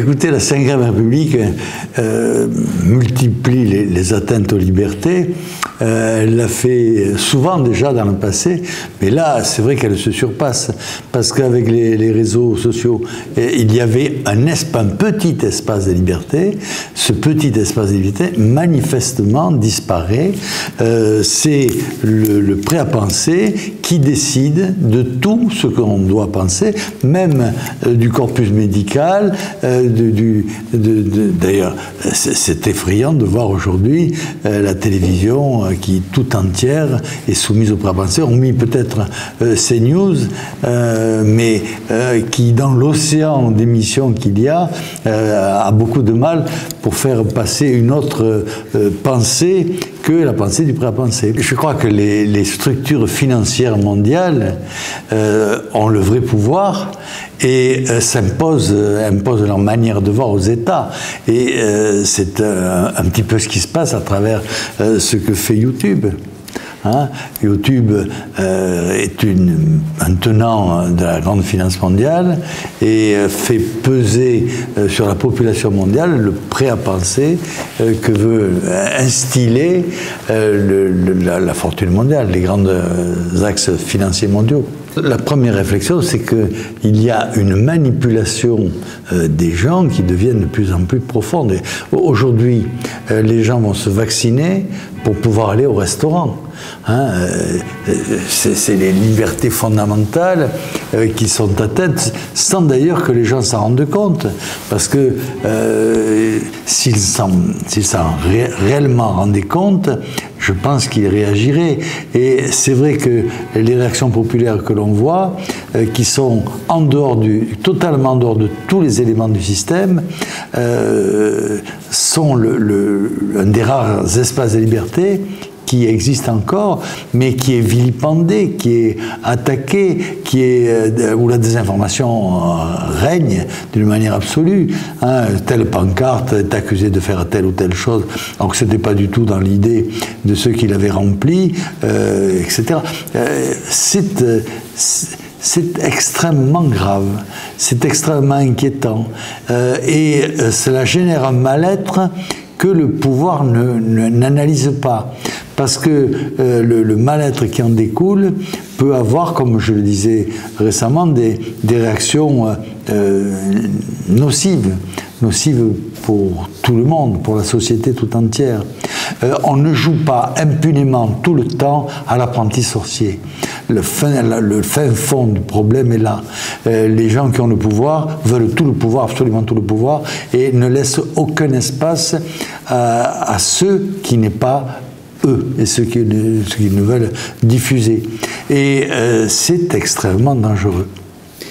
écoutez, la Ve République multiplie les atteintes aux libertés. Elle l'a fait souvent déjà dans le passé, mais là, c'est vrai qu'elle se surpasse, parce qu'avec les réseaux sociaux, il y avait un petit espace de liberté. Ce petit espace de liberté, manifestement, disparaît. C'est le prêt à penser qui décide de tout ce qu'on doit penser, même du corpus médical. D'ailleurs, c'est effrayant de voir aujourd'hui la télévision qui tout entière est soumise au prêt à penser. On mit peut-être CNews, mais qui, dans l'océan d'émissions qu'il y a beaucoup de mal pour faire passer une autre pensée que la pensée du prêt à penser. Je crois que les structures financières mondiales ont le vrai pouvoir et imposent leur manière de voir aux États. Et c'est un petit peu ce qui se passe à travers ce que fait YouTube. YouTube est un tenant de la grande finance mondiale et fait peser sur la population mondiale le prêt à penser que veut instiller la fortune mondiale, les grands axes financiers mondiaux. La première réflexion, c'est qu'il y a une manipulation des gens qui deviennent de plus en plus profonde. Aujourd'hui, les gens vont se vacciner pour pouvoir aller au restaurant. C'est les libertés fondamentales qui sont atteintes, sans d'ailleurs que les gens s'en rendent compte. Parce que s'ils s'en réellement rendaient compte, je pense qu'ils réagiraient. Et c'est vrai que les réactions populaires que l'on voit, qui sont totalement en dehors de tous les éléments du système, sont un des rares espaces de liberté qui existe encore, mais qui est vilipendé, qui est attaqué, où la désinformation règne d'une manière absolue. Telle pancarte est accusée de faire telle ou telle chose, alors que ce n'était pas du tout dans l'idée de ceux qui l'avaient rempli, etc. C'est extrêmement grave, c'est extrêmement inquiétant, et cela génère un mal-être que le pouvoir n'analyse pas. Parce que le mal-être qui en découle peut avoir, comme je le disais récemment, des réactions nocives pour tout le monde, pour la société tout entière. On ne joue pas impunément tout le temps à l'apprenti sorcier. Le fin fond du problème est là. Les gens qui ont le pouvoir veulent tout le pouvoir, absolument tout le pouvoir, et ne laissent aucun espace à ceux qui n'est pas eux, et ceux qui ne veulent diffuser. Et c'est extrêmement dangereux.